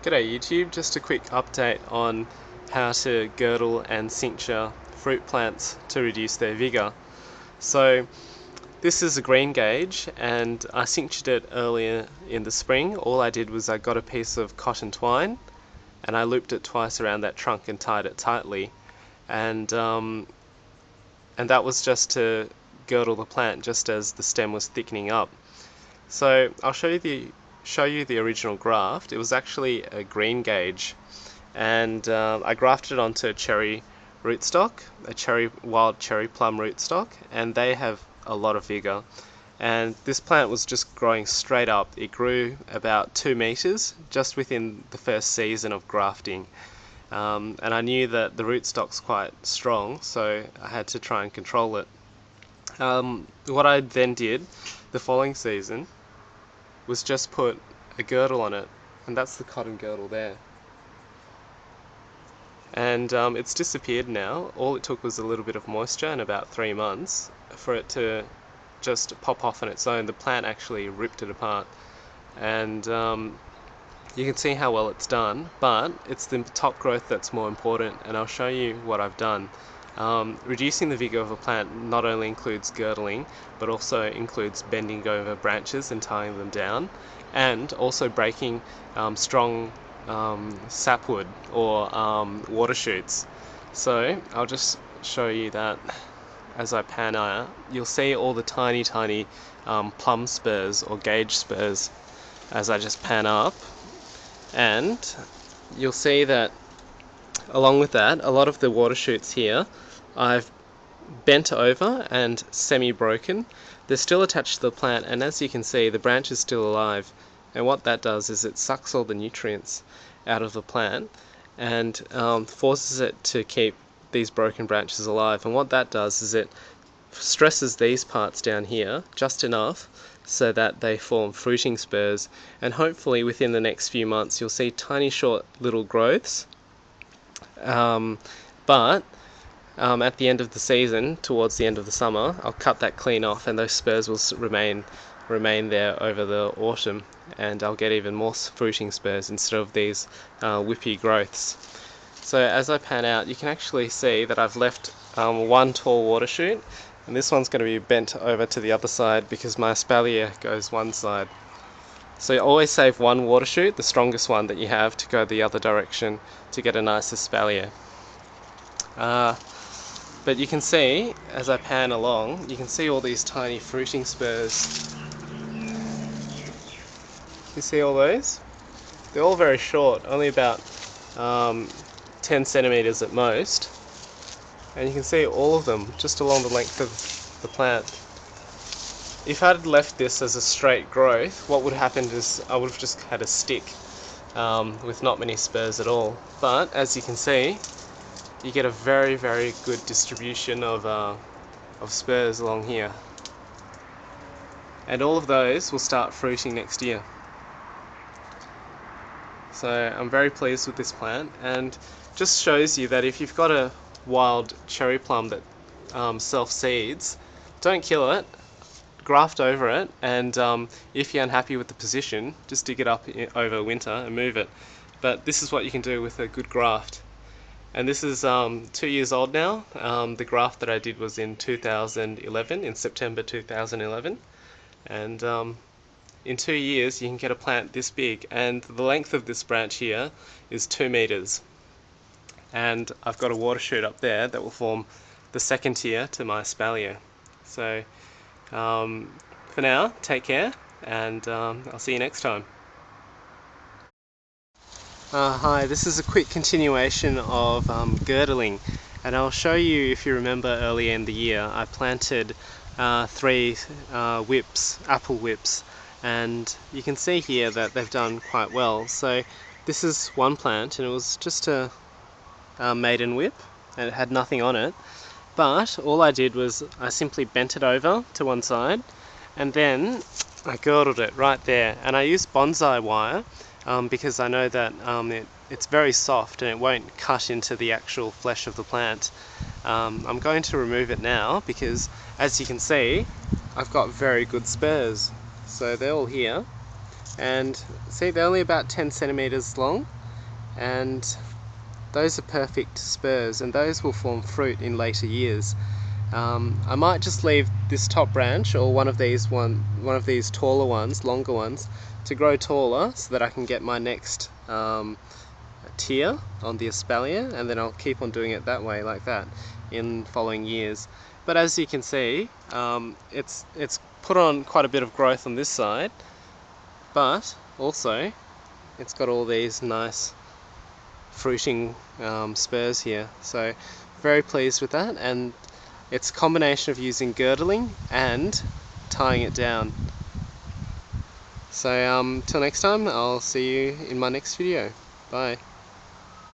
G'day YouTube, just a quick update on how to girdle and cincture fruit plants to reduce their vigour. So this is a greengage and I cinctured it earlier in the spring. All I did was I got a piece of cotton twine and I looped it twice around that trunk and tied it tightly, and that was just to girdle the plant just as the stem was thickening up. So I'll show you the original graft. It was actually a greengage, and I grafted it onto a cherry rootstock, wild cherry plum rootstock, and they have a lot of vigour. And this plant was just growing straight up. It grew about 2 meters just within the first season of grafting. And I knew that the rootstock's quite strong, so I had to try and control it. What I then did the following season was just put a girdle on it, and that's the cotton girdle there. And it's disappeared now. All it took was a little bit of moisture and about 3 months for it to just pop off on its own. The plant actually ripped it apart, and you can see how well it's done, but it's the top growth that's more important, and I'll show you what I've done. Reducing the vigour of a plant not only includes girdling, but also includes bending over branches and tying them down, and also breaking strong sapwood or water shoots. So I'll just show you that as I pan out. You'll see all the tiny plum spurs or gauge spurs as I just pan up, and you'll see that along with that, a lot of the water shoots here I've bent over and semi-broken. They're still attached to the plant, and as you can see, the branch is still alive, and what that does is it sucks all the nutrients out of the plant and forces it to keep these broken branches alive. And what that does is it stresses these parts down here just enough so that they form fruiting spurs, and hopefully within the next few months you'll see tiny short little growths, but at the end of the season, towards the end of the summer, I'll cut that clean off, and those spurs will remain there over the autumn, and I'll get even more fruiting spurs instead of these whippy growths. So as I pan out, you can actually see that I've left one tall water shoot, and this one's going to be bent over to the other side because my espalier goes one side. So you always save one water shoot, the strongest one that you have, to go the other direction to get a nice espalier. But you can see, as I pan along, you can see all these tiny fruiting spurs. You see all those? They're all very short, only about 10 centimeters at most. And you can see all of them just along the length of the plant. If I had left this as a straight growth, what would happen is I would have just had a stick with not many spurs at all. But as you can see, you get a very good distribution of spurs along here, and all of those will start fruiting next year. So I'm very pleased with this plant, and just shows you that if you've got a wild cherry plum that self-seeds, don't kill it, graft over it, and if you're unhappy with the position, just dig it up over winter and move it. But this is what you can do with a good graft. And this is 2 years old now. The graft that I did was in 2011, in September 2011. And in 2 years you can get a plant this big, and the length of this branch here is 2 meters. And I've got a water shoot up there that will form the second tier to my espalier. So for now, take care, and I'll see you next time. Hi, this is a quick continuation of girdling, and I'll show you, if you remember earlier in the year, I planted 3 apple whips, and you can see here that they've done quite well. So this is one plant, and it was just a maiden whip, and it had nothing on it, but all I did was I simply bent it over to one side, and then I girdled it right there, and I used bonsai wire because I know that it's very soft and it won't cut into the actual flesh of the plant. I'm going to remove it now because, as you can see, I've got very good spurs. So they're all here, And see, they're only about 10 centimeters long, and those are perfect spurs, and those will form fruit in later years. I might just leave this top branch, or one of these taller ones, longer ones, to grow taller so that I can get my next tier on the Espalier, and then I'll keep on doing it that way, like that, in following years. But as you can see, it's put on quite a bit of growth on this side, but also it's got all these nice fruiting spurs here, so very pleased with that. And it's a combination of using girdling and tying it down. So till next time, I'll see you in my next video. Bye.